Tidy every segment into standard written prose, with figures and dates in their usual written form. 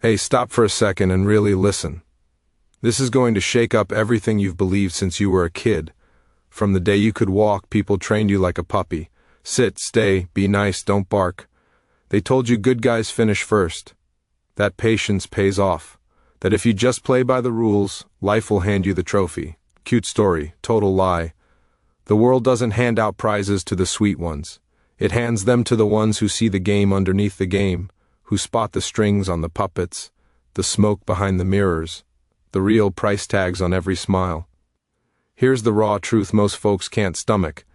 Hey, stop for a second and really listen. This is going to shake up everything you've believed since you were a kid. From the day you could walk, people trained you like a puppy. Sit, stay, be nice, don't bark. They told you good guys finish first. That patience pays off. That if you just play by the rules, life will hand you the trophy. Cute story, total lie. The world doesn't hand out prizes to the sweet ones. It hands them to the ones who see the game underneath the game, who spot the strings on the puppets, the smoke behind the mirrors, the real price tags on every smile. Here's the raw truth most folks can't stomach.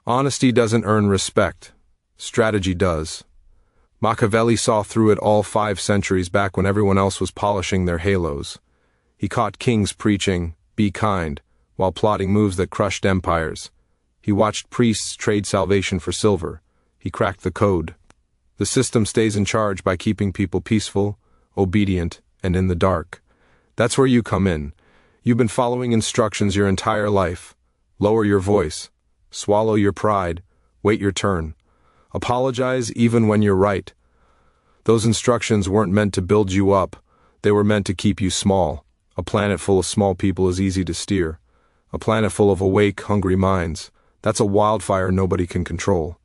Honesty doesn't earn respect. Strategy does. Machiavelli saw through it all 5 centuries back when everyone else was polishing their halos. He caught kings preaching, "Be kind," while plotting moves that crushed empires. He watched priests trade salvation for silver. He cracked the code. The system stays in charge by keeping people peaceful, obedient, and in the dark. That's where you come in. You've been following instructions your entire life. Lower your voice. Swallow your pride. Wait your turn. Apologize even when you're right. Those instructions weren't meant to build you up. They were meant to keep you small. A planet full of small people is easy to steer. A planet full of awake, hungry minds. That's a wildfire nobody can control.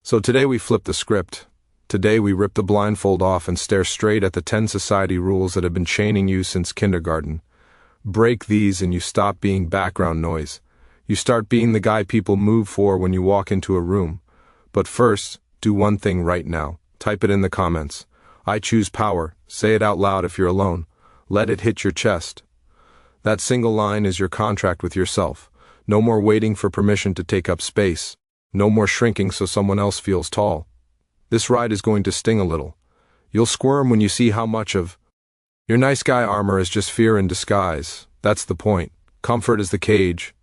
So today we flip the script. Today we rip the blindfold off and stare straight at the 10 society rules that have been chaining you since kindergarten. Break these and you stop being background noise. You start being the guy people move for when you walk into a room. But first, do one thing right now. Type it in the comments. I choose power. Say it out loud if you're alone. Let it hit your chest. That single line is your contract with yourself. No more waiting for permission to take up space. No more shrinking so someone else feels tall. This ride is going to sting a little. You'll squirm when you see how much of your nice guy armor is just fear in disguise. That's the point. Comfort is the cage.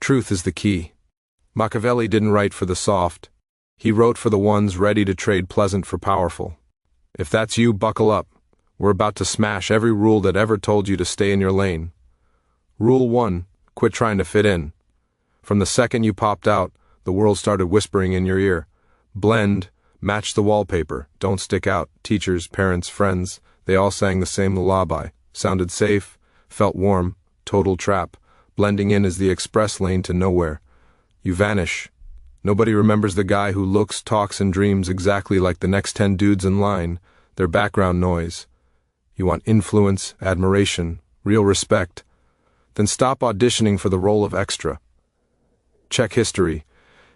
Truth is the key. Machiavelli didn't write for the soft. He wrote for the ones ready to trade pleasant for powerful. If that's you, buckle up. We're about to smash every rule that ever told you to stay in your lane. Rule 1. Quit trying to fit in. From the second you popped out, the world started whispering in your ear. Blend, match the wallpaper, don't stick out. Teachers, parents, friends, they all sang the same lullaby. Sounded safe, felt warm, total trap. Blending in is the express lane to nowhere. You vanish. Nobody remembers the guy who looks, talks, and dreams exactly like the next 10 dudes in line. They're background noise. You want influence, admiration, real respect. Then stop auditioning for the role of extra. Check history.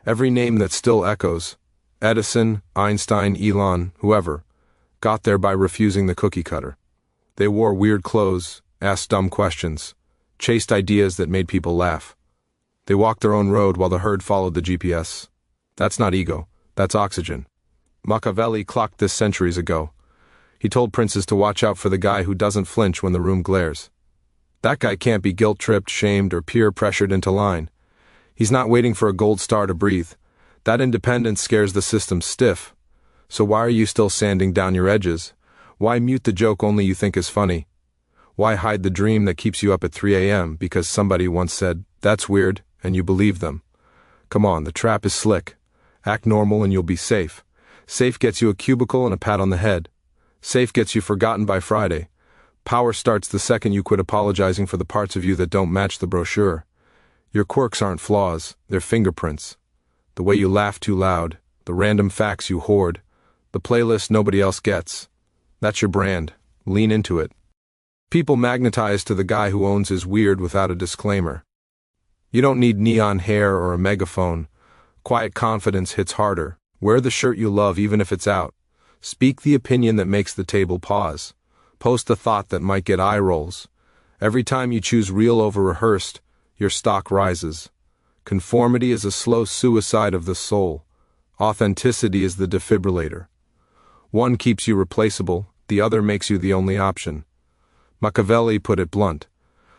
Every name that still echoes, Edison, Einstein, Elon, whoever, got there by refusing the cookie cutter. They wore weird clothes, asked dumb questions, chased ideas that made people laugh. They walked their own road while the herd followed the GPS. That's not ego, that's oxygen. Machiavelli clocked this centuries ago. He told princes to watch out for the guy who doesn't flinch when the room glares. That guy can't be guilt-tripped, shamed, or peer-pressured into line. He's not waiting for a gold star to breathe. That independence scares the system stiff. So why are you still sanding down your edges? Why mute the joke only you think is funny? Why hide the dream that keeps you up at 3 a.m. because somebody once said, "That's weird," and you believe them? Come on, the trap is slick. Act normal and you'll be safe. Safe gets you a cubicle and a pat on the head. Safe gets you forgotten by Friday. Power starts the second you quit apologizing for the parts of you that don't match the brochure. Your quirks aren't flaws, they're fingerprints. The way you laugh too loud, the random facts you hoard, the playlist nobody else gets. That's your brand. Lean into it. People magnetize to the guy who owns his weird without a disclaimer. You don't need neon hair or a megaphone. Quiet confidence hits harder. Wear the shirt you love even if it's out. Speak the opinion that makes the table pause. Post a thought that might get eye rolls. Every time you choose real over rehearsed, your stock rises. Conformity is a slow suicide of the soul. Authenticity is the defibrillator. One keeps you replaceable, the other makes you the only option. Machiavelli put it blunt.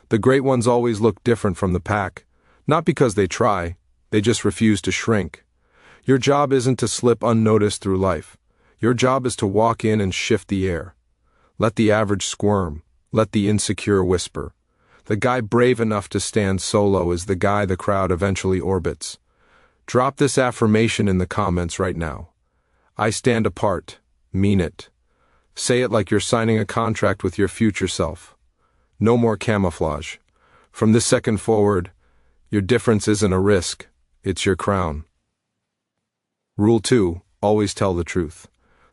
The great ones always look different from the pack. Not because they try, they just refuse to shrink. Your job isn't to slip unnoticed through life. Your job is to walk in and shift the air. Let the average squirm. Let the insecure whisper. The guy brave enough to stand solo is the guy the crowd eventually orbits. Drop this affirmation in the comments right now. I stand apart. Mean it. Say it like you're signing a contract with your future self. No more camouflage. From this second forward, your difference isn't a risk, it's your crown. Rule 2. Always tell the truth.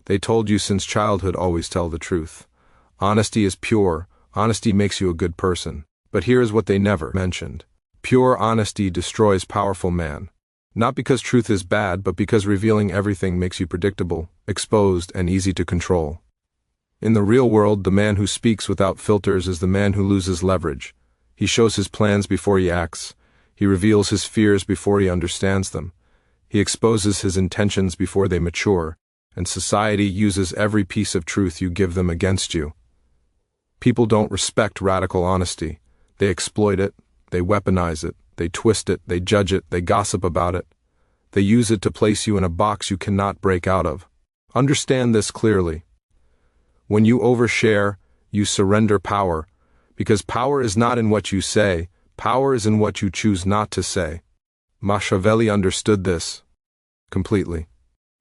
They told you since childhood, always tell the truth. Honesty is pure. Honesty makes you a good person. But here is what they never mentioned. Pure honesty destroys powerful man. Not because truth is bad, but because revealing everything makes you predictable, exposed, and easy to control. In the real world, the man who speaks without filters is the man who loses leverage. He shows his plans before he acts. He reveals his fears before he understands them. He exposes his intentions before they mature, and society uses every piece of truth you give them against you. People don't respect radical honesty. They exploit it, they weaponize it, they twist it, they judge it, they gossip about it. They use it to place you in a box you cannot break out of. Understand this clearly. When you overshare, you surrender power, because power is not in what you say, power is in what you choose not to say. Machiavelli understood this completely.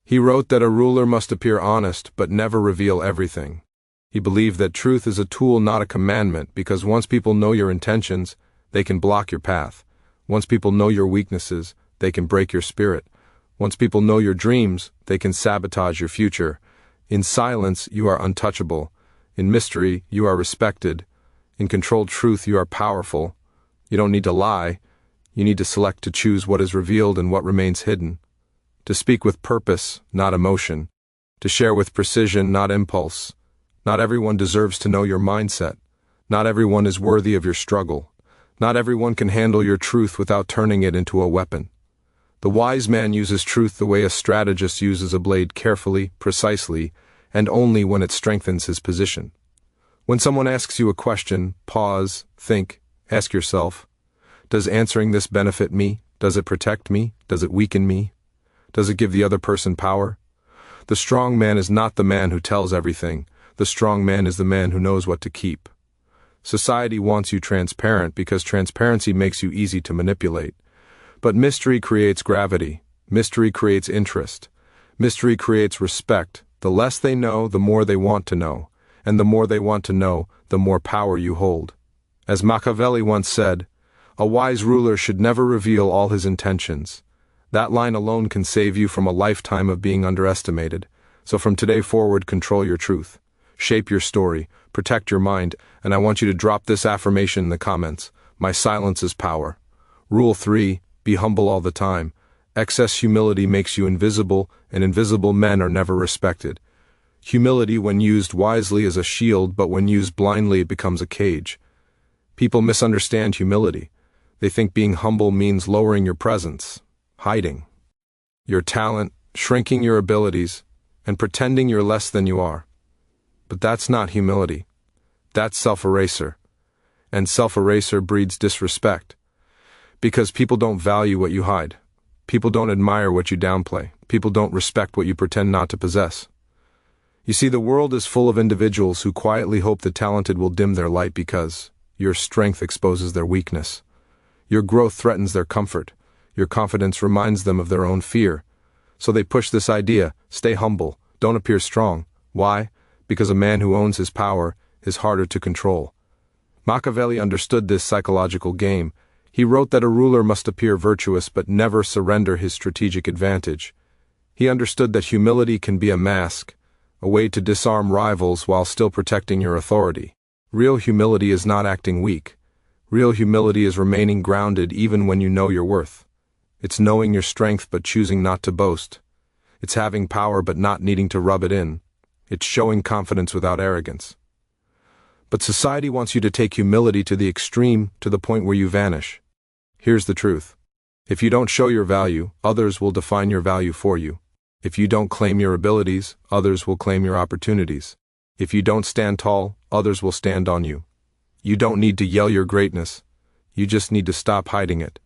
He wrote that a ruler must appear honest but never reveal everything. He believed that truth is a tool, not a commandment, because once people know your intentions, they can block your path. Once people know your weaknesses, they can break your spirit. Once people know your dreams, they can sabotage your future. In silence, you are untouchable. In mystery, you are respected. In controlled truth, you are powerful. You don't need to lie. You need to select to choose what is revealed and what remains hidden. To speak with purpose, not emotion. To share with precision, not impulse. Not everyone deserves to know your mindset. Not everyone is worthy of your struggle. Not everyone can handle your truth without turning it into a weapon. The wise man uses truth the way a strategist uses a blade, carefully, precisely, and only when it strengthens his position. When someone asks you a question, pause, think, ask yourself, does answering this benefit me? Does it protect me? Does it weaken me? Does it give the other person power? The strong man is not the man who tells everything. The strong man is the man who knows what to keep. Society wants you transparent because transparency makes you easy to manipulate. But mystery creates gravity. Mystery creates interest. Mystery creates respect. The less they know, the more they want to know. And the more they want to know, the more power you hold. As Machiavelli once said, a wise ruler should never reveal all his intentions. That line alone can save you from a lifetime of being underestimated. So from today forward, control your truth. Shape your story, protect your mind, and I want you to drop this affirmation in the comments. My silence is power. Rule 3, be humble all the time. Excess humility makes you invisible, and invisible men are never respected. Humility, when used wisely, is a shield, but when used blindly, it becomes a cage. People misunderstand humility. They think being humble means lowering your presence, hiding your talent, shrinking your abilities, and pretending you're less than you are. But that's not humility. That's self-eraser. And self-eraser breeds disrespect. Because people don't value what you hide. People don't admire what you downplay. People don't respect what you pretend not to possess. You see, the world is full of individuals who quietly hope the talented will dim their light because your strength exposes their weakness. Your growth threatens their comfort. Your confidence reminds them of their own fear. So they push this idea, stay humble, don't appear strong. Why? Because a man who owns his power is harder to control. Machiavelli understood this psychological game. He wrote that a ruler must appear virtuous but never surrender his strategic advantage. He understood that humility can be a mask, a way to disarm rivals while still protecting your authority. Real humility is not acting weak. Real humility is remaining grounded even when you know your worth. It's knowing your strength but choosing not to boast. It's having power but not needing to rub it in. It's showing confidence without arrogance. But society wants you to take humility to the extreme, to the point where you vanish. Here's the truth. If you don't show your value, others will define your value for you. If you don't claim your abilities, others will claim your opportunities. If you don't stand tall, others will stand on you. You don't need to yell your greatness. You just need to stop hiding it.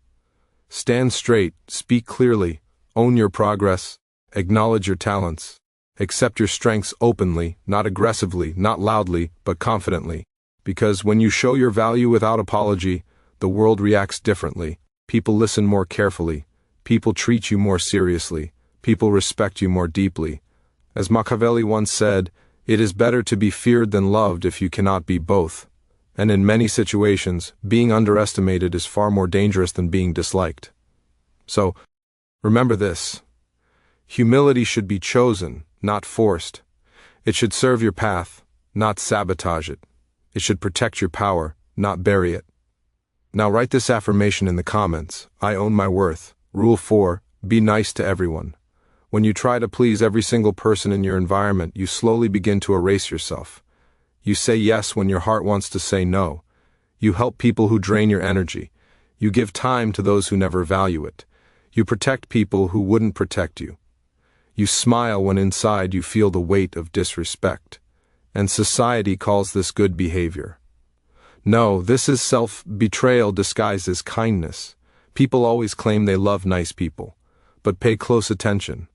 Stand straight, speak clearly, own your progress, acknowledge your talents. Accept your strengths openly, not aggressively, not loudly, but confidently. Because when you show your value without apology, the world reacts differently. People listen more carefully. People treat you more seriously. People respect you more deeply. As Machiavelli once said, It is better to be feared than loved if you cannot be both. And in many situations, being underestimated is far more dangerous than being disliked. So, remember this. Humility should be chosen, not forced. It should serve your path, not sabotage it. It should protect your power, not bury it. Now write this affirmation in the comments. I own my worth. Rule 4, be nice to everyone. When you try to please every single person in your environment, you slowly begin to erase yourself. You say yes when your heart wants to say no. You help people who drain your energy. You give time to those who never value it. You protect people who wouldn't protect you. You smile when inside you feel the weight of disrespect. And society calls this good behavior. No, this is self-betrayal disguised as kindness. People always claim they love nice people. But pay close attention.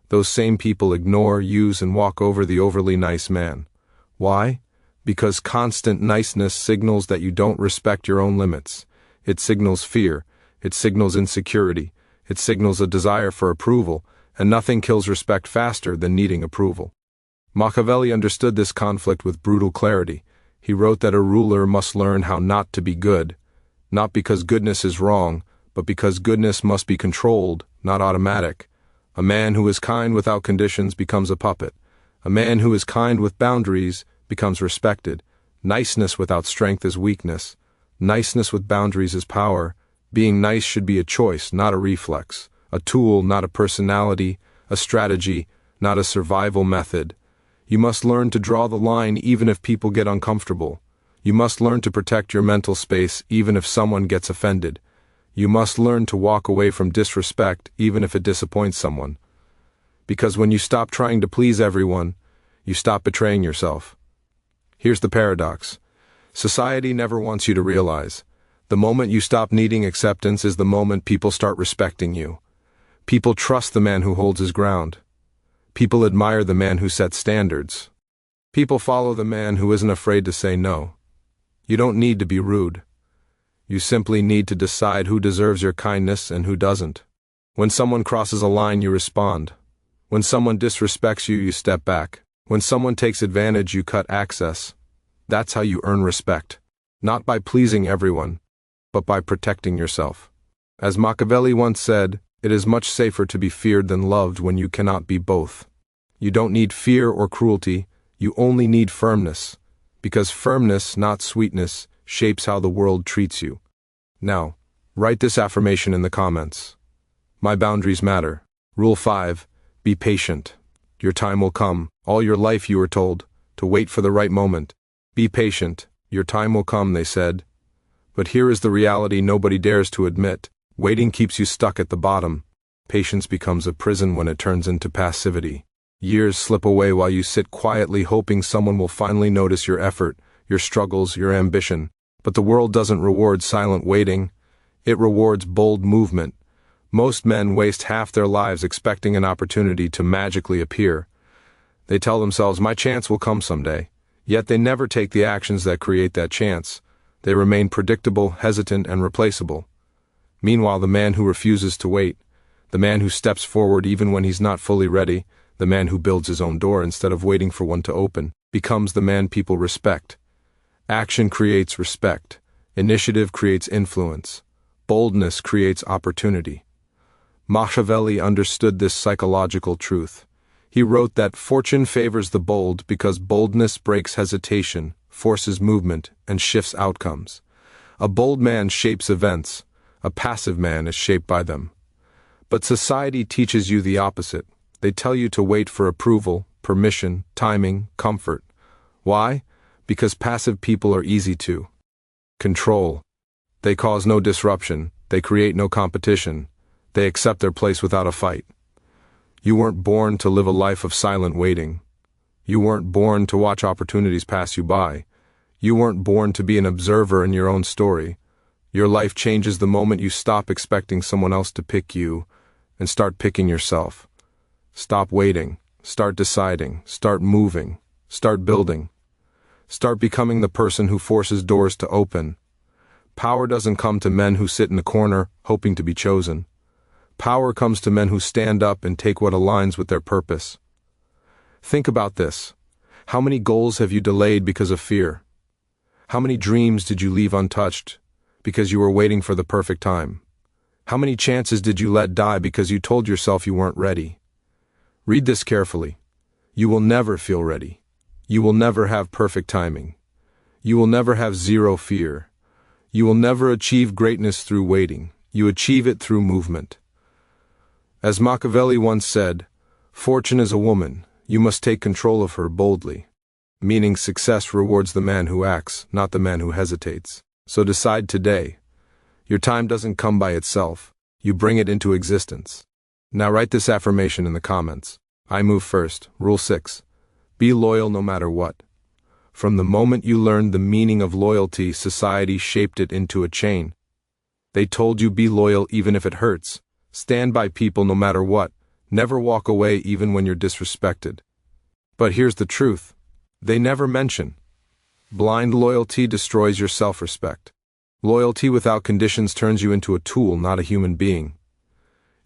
Those same people ignore, use, and walk over the overly nice man. Why? Because constant niceness signals that you don't respect your own limits. It signals fear. It signals insecurity. It signals a desire for approval, and nothing kills respect faster than needing approval. Machiavelli understood this conflict with brutal clarity. He wrote that a ruler must learn how not to be good, not because goodness is wrong, but because goodness must be controlled, not automatic. A man who is kind without conditions becomes a puppet. A man who is kind with boundaries becomes respected. Niceness without strength is weakness. Niceness with boundaries is power. Being nice should be a choice, not a reflex. A tool, not a personality. A strategy, not a survival method. You must learn to draw the line even if people get uncomfortable. You must learn to protect your mental space even if someone gets offended. You must learn to walk away from disrespect even if it disappoints someone. Because when you stop trying to please everyone, you stop betraying yourself. Here's the paradox. Society never wants you to realize. The moment you stop needing acceptance is the moment people start respecting you. People trust the man who holds his ground. People admire the man who sets standards. People follow the man who isn't afraid to say no. You don't need to be rude. You simply need to decide who deserves your kindness and who doesn't. When someone crosses a line, you respond. When someone disrespects you, you step back. When someone takes advantage, you cut access. That's how you earn respect. Not by pleasing everyone, but by protecting yourself. As Machiavelli once said, it is much safer to be feared than loved when you cannot be both. You don't need fear or cruelty, you only need firmness. Because firmness, not sweetness, shapes how the world treats you. Now, write this affirmation in the comments. My boundaries matter. Rule 5, be patient. Your time will come. All your life you were told to wait for the right moment. Be patient. Your time will come, they said. But here is the reality nobody dares to admit. Waiting keeps you stuck at the bottom. Patience becomes a prison when it turns into passivity. Years slip away while you sit quietly hoping someone will finally notice your effort, your struggles, your ambition. But the world doesn't reward silent waiting. It rewards bold movement. Most men waste half their lives expecting an opportunity to magically appear. They tell themselves, my chance will come someday. Yet they never take the actions that create that chance. They remain predictable, hesitant, and replaceable. Meanwhile, the man who refuses to wait, the man who steps forward even when he's not fully ready, the man who builds his own door instead of waiting for one to open, becomes the man people respect. Action creates respect. Initiative creates influence. Boldness creates opportunity. Machiavelli understood this psychological truth. He wrote that fortune favors the bold because boldness breaks hesitation, forces movement, and shifts outcomes. A bold man shapes events. A passive man is shaped by them. But society teaches you the opposite. They tell you to wait for approval, permission, timing, comfort. Why? Because passive people are easy to control. They cause no disruption. They create no competition. They accept their place without a fight. You weren't born to live a life of silent waiting. You weren't born to watch opportunities pass you by. You weren't born to be an observer in your own story. Your life changes the moment you stop expecting someone else to pick you and start picking yourself. Stop waiting. Start deciding. Start moving. Start building. Start becoming the person who forces doors to open. Power doesn't come to men who sit in the corner hoping to be chosen. Power comes to men who stand up and take what aligns with their purpose. Think about this. How many goals have you delayed because of fear? How many dreams did you leave untouched because you were waiting for the perfect time? How many chances did you let die because you told yourself you weren't ready? Read this carefully. You will never feel ready. You will never have perfect timing. You will never have zero fear. You will never achieve greatness through waiting. You achieve it through movement. As Machiavelli once said, "Fortune is a woman. You must take control of her boldly." Meaning success rewards the man who acts, not the man who hesitates. So decide today. Your time doesn't come by itself. You bring it into existence. Now write this affirmation in the comments. I move first. Rule 6. Be loyal no matter what. From the moment you learned the meaning of loyalty, society shaped it into a chain. They told you be loyal even if it hurts. Stand by people no matter what. Never walk away even when you're disrespected. But here's the truth. They never mention. Blind loyalty destroys your self-respect. Loyalty without conditions turns you into a tool, not a human being.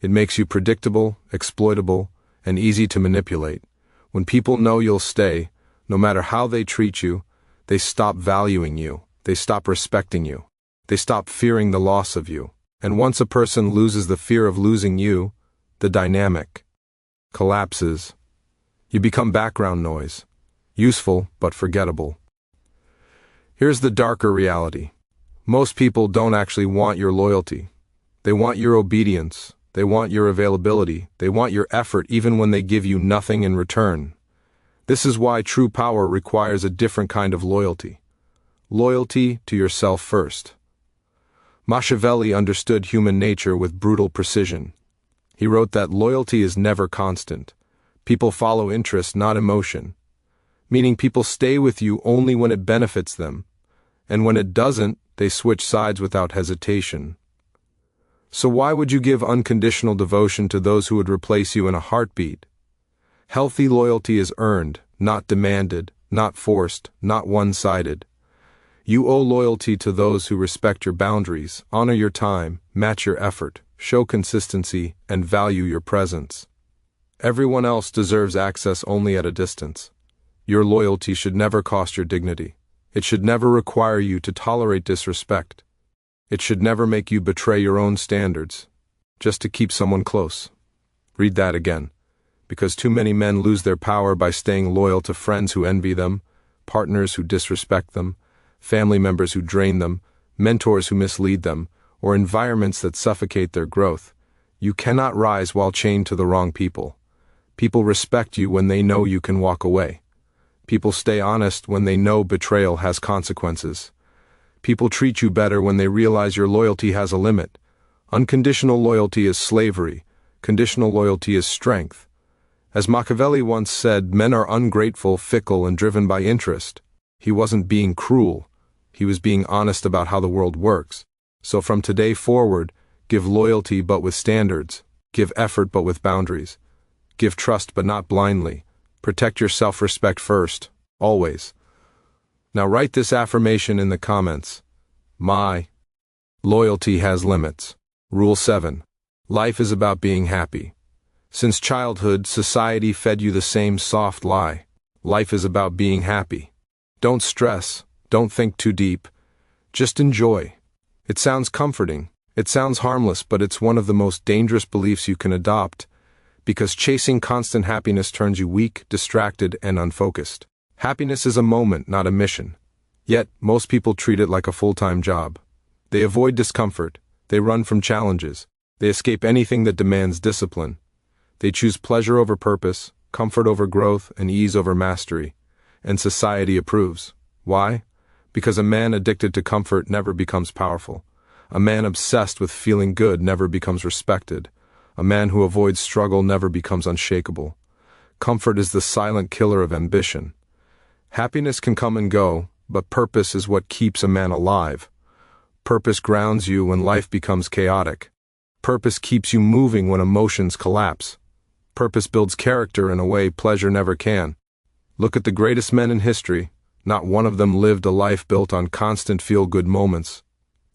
It makes you predictable, exploitable, and easy to manipulate. When people know you'll stay, no matter how they treat you, they stop valuing you, they stop respecting you, they stop fearing the loss of you. And once a person loses the fear of losing you, the dynamic collapses. You become background noise, useful but forgettable. Here's the darker reality. Most people don't actually want your loyalty. They want your obedience, they want your availability, they want your effort even when they give you nothing in return. This is why true power requires a different kind of loyalty. Loyalty to yourself first. Machiavelli understood human nature with brutal precision. He wrote that loyalty is never constant. People follow interest, not emotion. Meaning people stay with you only when it benefits them, and when it doesn't, they switch sides without hesitation. So why would you give unconditional devotion to those who would replace you in a heartbeat? Healthy loyalty is earned, not demanded, not forced, not one-sided. You owe loyalty to those who respect your boundaries, honor your time, match your effort, show consistency, and value your presence. Everyone else deserves access only at a distance. Your loyalty should never cost your dignity. It should never require you to tolerate disrespect. It should never make you betray your own standards, just to keep someone close. Read that again. Because too many men lose their power by staying loyal to friends who envy them, partners who disrespect them, family members who drain them, mentors who mislead them, or environments that suffocate their growth. You cannot rise while chained to the wrong people. People respect you when they know you can walk away. People stay honest when they know betrayal has consequences. People treat you better when they realize your loyalty has a limit. Unconditional loyalty is slavery. Conditional loyalty is strength. As Machiavelli once said, men are ungrateful, fickle, and driven by interest. He wasn't being cruel. He was being honest about how the world works. So from today forward, give loyalty but with standards. Give effort but with boundaries. Give trust but not blindly. Protect your self-respect first, always. Now write this affirmation in the comments. My loyalty has limits. Rule 7. Life is about being happy. Since childhood, society fed you the same soft lie. Life is about being happy. Don't stress, don't think too deep. Just enjoy. It sounds comforting, it sounds harmless, but it's one of the most dangerous beliefs you can adopt, because chasing constant happiness turns you weak, distracted, and unfocused. Happiness is a moment, not a mission. Yet, most people treat it like a full-time job. They avoid discomfort, they run from challenges, they escape anything that demands discipline. They choose pleasure over purpose, comfort over growth, and ease over mastery. And society approves. Why? Because a man addicted to comfort never becomes powerful. A man obsessed with feeling good never becomes respected. A man who avoids struggle never becomes unshakable. Comfort is the silent killer of ambition. Happiness can come and go, but purpose is what keeps a man alive. Purpose grounds you when life becomes chaotic. Purpose keeps you moving when emotions collapse. Purpose builds character in a way pleasure never can. Look at the greatest men in history. Not one of them lived a life built on constant feel-good moments.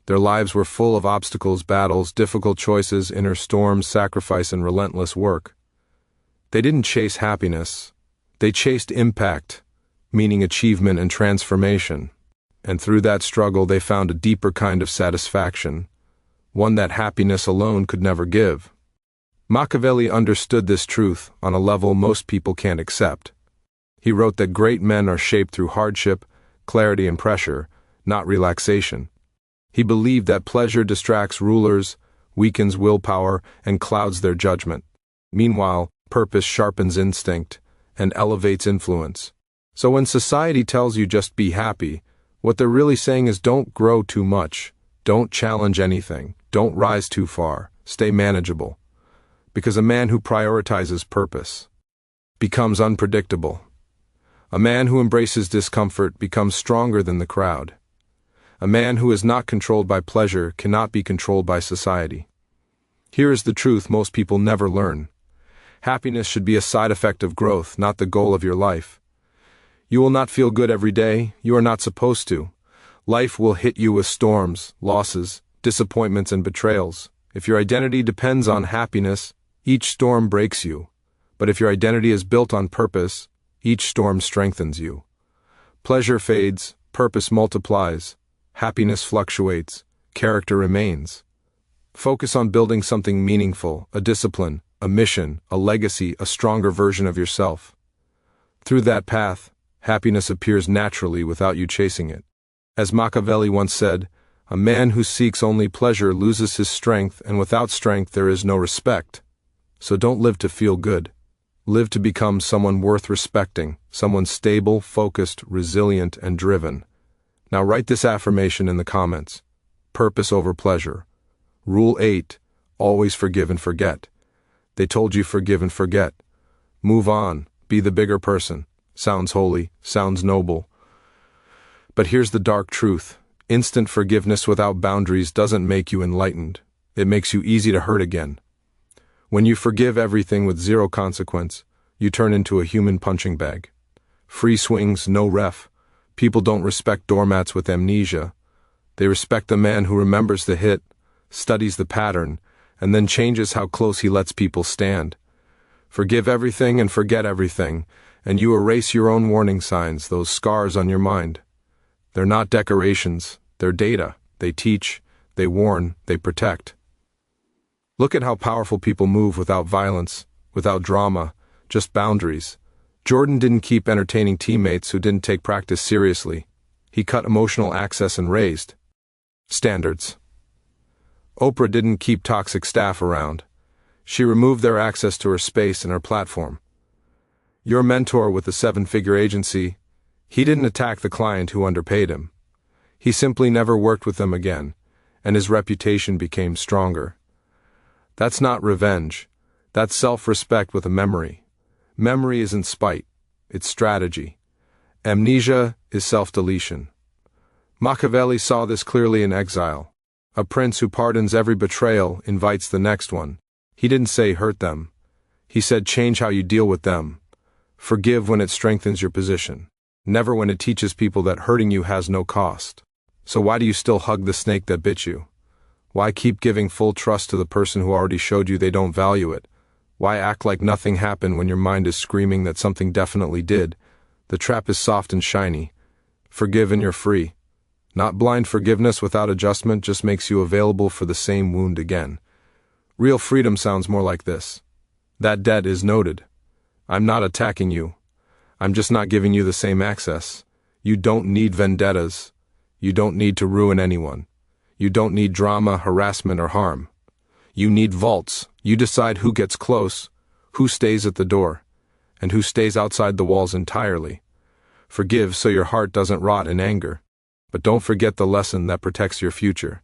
Their lives were full of obstacles, battles, difficult choices, inner storms, sacrifice, and relentless work. They didn't chase happiness. They chased impact. meaning achievement and transformation. And through that struggle they found a deeper kind of satisfaction, one that happiness alone could never give. Machiavelli understood this truth on a level most people can't accept. He wrote that great men are shaped through hardship, clarity and pressure, not relaxation. He believed that pleasure distracts rulers, weakens willpower, and clouds their judgment. Meanwhile, purpose sharpens instinct and elevates influence. So when society tells you just be happy, what they're really saying is don't grow too much, don't challenge anything, don't rise too far, stay manageable. Because a man who prioritizes purpose becomes unpredictable. A man who embraces discomfort becomes stronger than the crowd. A man who is not controlled by pleasure cannot be controlled by society. Here is the truth most people never learn. Happiness should be a side effect of growth, not the goal of your life. You will not feel good every day. You are not supposed to. Life will hit you with storms, losses, disappointments, and betrayals. If your identity depends on happiness, each storm breaks you. But if your identity is built on purpose, each storm strengthens you. Pleasure fades, purpose multiplies, happiness fluctuates, character remains. Focus on building something meaningful, a discipline, a mission, a legacy, a stronger version of yourself. Through that path, happiness appears naturally without you chasing it. As Machiavelli once said, a man who seeks only pleasure loses his strength, and without strength there is no respect. So don't live to feel good. Live to become someone worth respecting, someone stable, focused, resilient, and driven. Now write this affirmation in the comments. Purpose over pleasure. Rule 8, always forgive and forget. They told you forgive and forget. Move on, be the bigger person. Sounds holy, sounds noble. But here's the dark truth. Instant forgiveness without boundaries doesn't make you enlightened. It makes you easy to hurt again. When you forgive everything with zero consequence, you turn into a human punching bag. Free swings, no ref. People don't respect doormats with amnesia. They respect the man who remembers the hit, studies the pattern, and then changes how close he lets people stand. Forgive everything and forget everything, and you erase your own warning signs, those scars on your mind. They're not decorations, they're data. They teach, they warn, they protect. Look at how powerful people move without violence, without drama, just boundaries. Jordan didn't keep entertaining teammates who didn't take practice seriously. He cut emotional access and raised standards. Oprah didn't keep toxic staff around. She removed their access to her space and her platform. Your mentor with the 7-figure agency, he didn't attack the client who underpaid him. He simply never worked with them again, and his reputation became stronger. That's not revenge. That's self-respect with a memory. Memory isn't spite. It's strategy. Amnesia is self-deletion. Machiavelli saw this clearly in exile. A prince who pardons every betrayal invites the next one. He didn't say hurt them. He said change how you deal with them. Forgive when it strengthens your position. Never when it teaches people that hurting you has no cost. So why do you still hug the snake that bit you? Why keep giving full trust to the person who already showed you they don't value it? Why act like nothing happened when your mind is screaming that something definitely did? The trap is soft and shiny. Forgive and you're free. Not blind forgiveness without adjustment just makes you available for the same wound again. Real freedom sounds more like this. That debt is noted. I'm not attacking you. I'm just not giving you the same access. You don't need vendettas. You don't need to ruin anyone. You don't need drama, harassment, or harm. You need vaults. You decide who gets close, who stays at the door, and who stays outside the walls entirely. Forgive so your heart doesn't rot in anger. But don't forget the lesson that protects your future.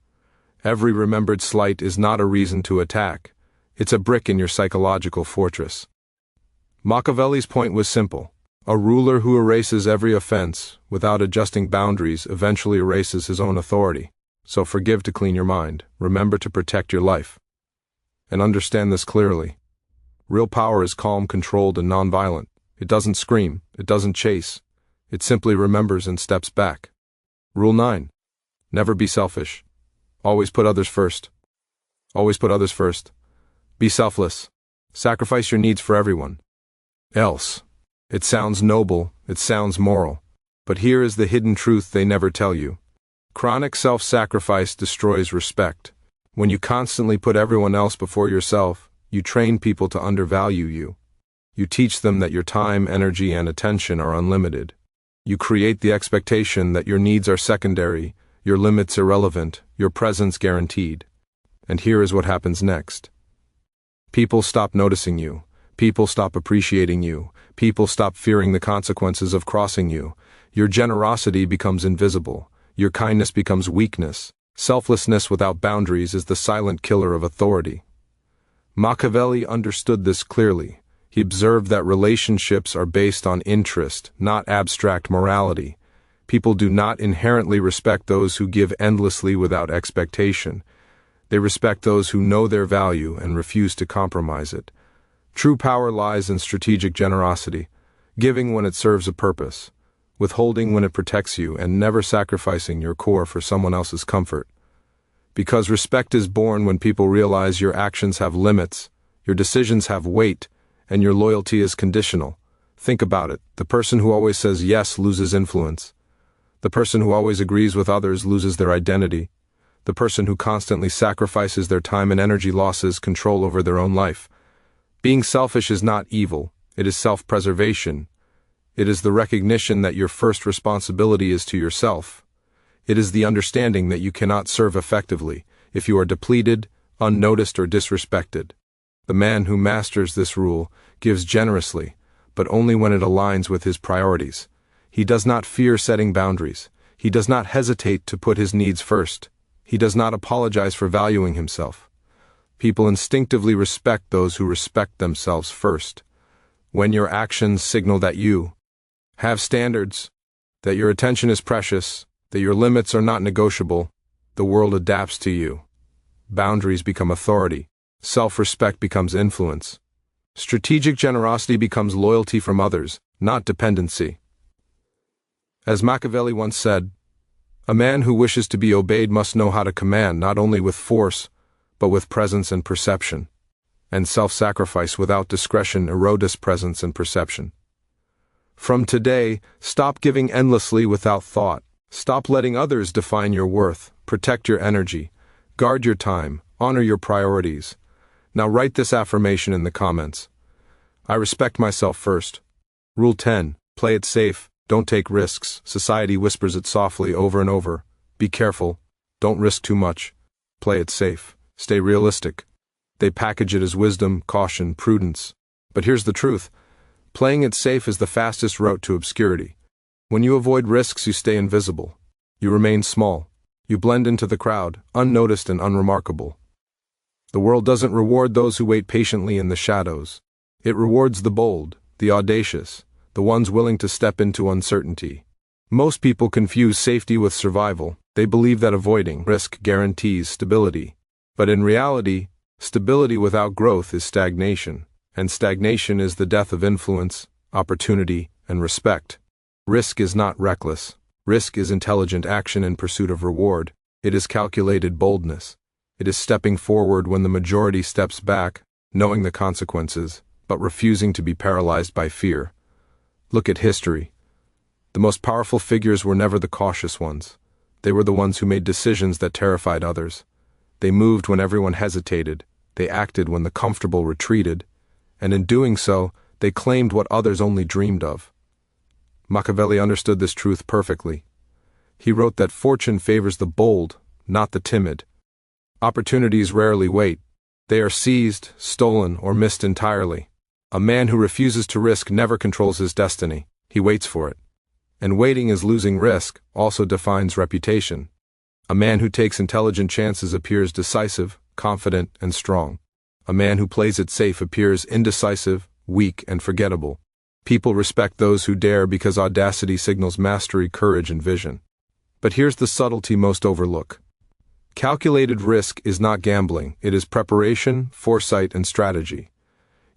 Every remembered slight is not a reason to attack. It's a brick in your psychological fortress. Machiavelli's point was simple. A ruler who erases every offense without adjusting boundaries eventually erases his own authority. So forgive to clean your mind. Remember to protect your life. And understand this clearly. Real power is calm, controlled, and nonviolent. It doesn't scream. It doesn't chase. It simply remembers and steps back. Rule 9. Never be selfish. Always put others first. Always put others first. Be selfless. Sacrifice your needs for everyone else. It sounds noble, it sounds moral. But here is the hidden truth they never tell you. Chronic self-sacrifice destroys respect. When you constantly put everyone else before yourself, you train people to undervalue you. You teach them that your time, energy, and attention are unlimited. You create the expectation that your needs are secondary, your limits irrelevant, your presence guaranteed. And here is what happens next. People stop noticing you. People stop appreciating you. People stop fearing the consequences of crossing you. Your generosity becomes invisible. Your kindness becomes weakness. Selflessness without boundaries is the silent killer of authority. Machiavelli understood this clearly. He observed that relationships are based on interest, not abstract morality. People do not inherently respect those who give endlessly without expectation. They respect those who know their value and refuse to compromise it. True power lies in strategic generosity, giving when it serves a purpose, withholding when it protects you, and never sacrificing your core for someone else's comfort. Because respect is born when people realize your actions have limits, your decisions have weight, and your loyalty is conditional. Think about it. The person who always says yes loses influence. The person who always agrees with others loses their identity. The person who constantly sacrifices their time and energy loses control over their own life. Being selfish is not evil, it is self-preservation. It is the recognition that your first responsibility is to yourself. It is the understanding that you cannot serve effectively if you are depleted, unnoticed, or disrespected. The man who masters this rule gives generously, but only when it aligns with his priorities. He does not fear setting boundaries. He does not hesitate to put his needs first. He does not apologize for valuing himself. People instinctively respect those who respect themselves first. When your actions signal that you have standards, that your attention is precious, that your limits are not negotiable, the world adapts to you. Boundaries become authority. Self-respect becomes influence. Strategic generosity becomes loyalty from others, not dependency. As Machiavelli once said, a man who wishes to be obeyed must know how to command not only with force, but with presence and perception. And self-sacrifice without discretion erodes presence and perception. From today, stop giving endlessly without thought. Stop letting others define your worth. Protect your energy. Guard your time. Honor your priorities. Now write this affirmation in the comments. I respect myself first. Rule 10. Play it safe. Don't take risks. Society whispers it softly over and over. Be careful. Don't risk too much. Play it safe. Stay realistic. They package it as wisdom, caution, prudence. But here's the truth. Playing it safe is the fastest route to obscurity. When you avoid risks, you stay invisible. You remain small. You blend into the crowd, unnoticed and unremarkable. The world doesn't reward those who wait patiently in the shadows. It rewards the bold, the audacious, the ones willing to step into uncertainty. Most people confuse safety with survival. They believe that avoiding risk guarantees stability. But in reality, stability without growth is stagnation, and stagnation is the death of influence, opportunity, and respect. Risk is not reckless. Risk is intelligent action in pursuit of reward. It is calculated boldness. It is stepping forward when the majority steps back, knowing the consequences, but refusing to be paralyzed by fear. Look at history. The most powerful figures were never the cautious ones. They were the ones who made decisions that terrified others. They moved when everyone hesitated. They acted when the comfortable retreated. And in doing so, they claimed what others only dreamed of. Machiavelli understood this truth perfectly. He wrote that fortune favors the bold, not the timid. Opportunities rarely wait. They are seized, stolen, or missed entirely. A man who refuses to risk never controls his destiny. He waits for it. And waiting is losing risk also defines reputation. A man who takes intelligent chances appears decisive, confident, and strong. A man who plays it safe appears indecisive, weak, and forgettable. People respect those who dare because audacity signals mastery, courage, and vision. But here's the subtlety most overlook. Calculated risk is not gambling. It is preparation, foresight, and strategy.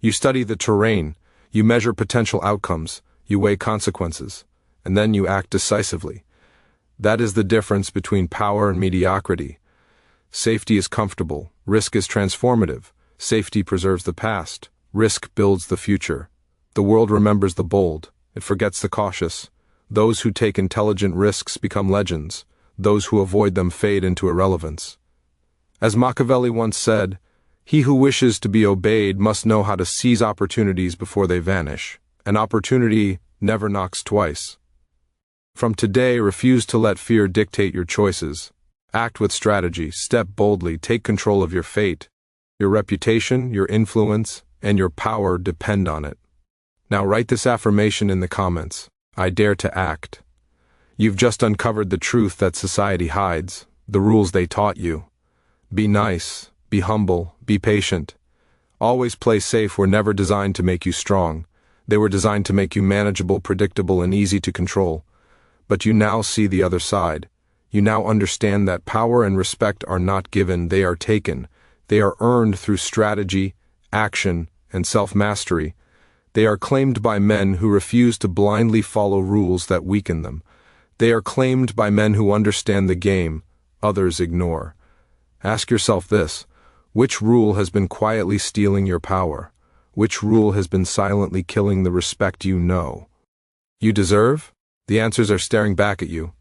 You study the terrain, you measure potential outcomes, you weigh consequences, and then you act decisively. That is the difference between power and mediocrity. Safety is comfortable, risk is transformative. Safety preserves the past, risk builds the future. The world remembers the bold, it forgets the cautious. Those who take intelligent risks become legends. Those who avoid them fade into irrelevance. As Machiavelli once said, "He who wishes to be obeyed must know how to seize opportunities before they vanish. An opportunity never knocks twice." From today, refuse to let fear dictate your choices. Act with strategy, step boldly, take control of your fate. Your reputation, your influence, and your power depend on it. Now write this affirmation in the comments. I dare to act. You've just uncovered the truth that society hides, the rules they taught you. Be nice, be humble, be patient. Always play safe were never designed to make you strong. They were designed to make you manageable, predictable, and easy to control. But you now see the other side. You now understand that power and respect are not given, they are taken. They are earned through strategy, action, and self-mastery. They are claimed by men who refuse to blindly follow rules that weaken them. They are claimed by men who understand the game, others ignore. Ask yourself this: which rule has been quietly stealing your power? Which rule has been silently killing the respect you know you deserve? The answers are staring back at you,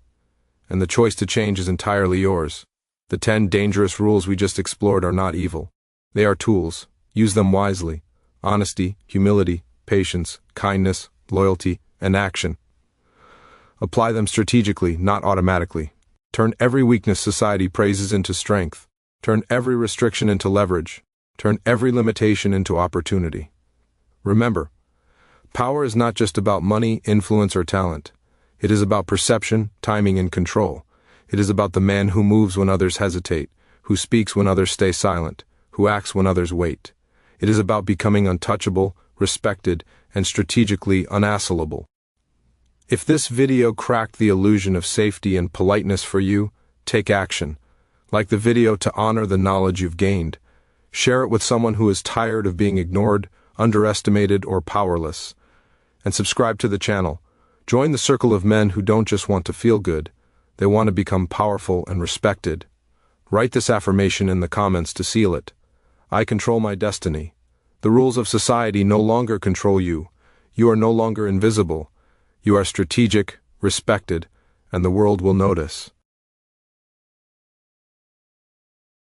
and the choice to change is entirely yours. The 10 dangerous rules we just explored are not evil. They are tools. Use them wisely. Honesty, humility, patience, kindness, loyalty, and action. Apply them strategically, not automatically. Turn every weakness society praises into strength. Turn every restriction into leverage. Turn every limitation into opportunity. Remember, power is not just about money, influence, or talent. It is about perception, timing, and control. It is about the man who moves when others hesitate, who speaks when others stay silent, who acts when others wait. It is about becoming untouchable, respected, and strategically unassailable. If this video cracked the illusion of safety and politeness for you, take action. Like the video to honor the knowledge you've gained. Share it with someone who is tired of being ignored, underestimated, or powerless. And subscribe to the channel. Join the circle of men who don't just want to feel good, they want to become powerful and respected. Write this affirmation in the comments to seal it. I control my destiny. The rules of society no longer control you. You are no longer invisible. You are strategic, respected, and the world will notice.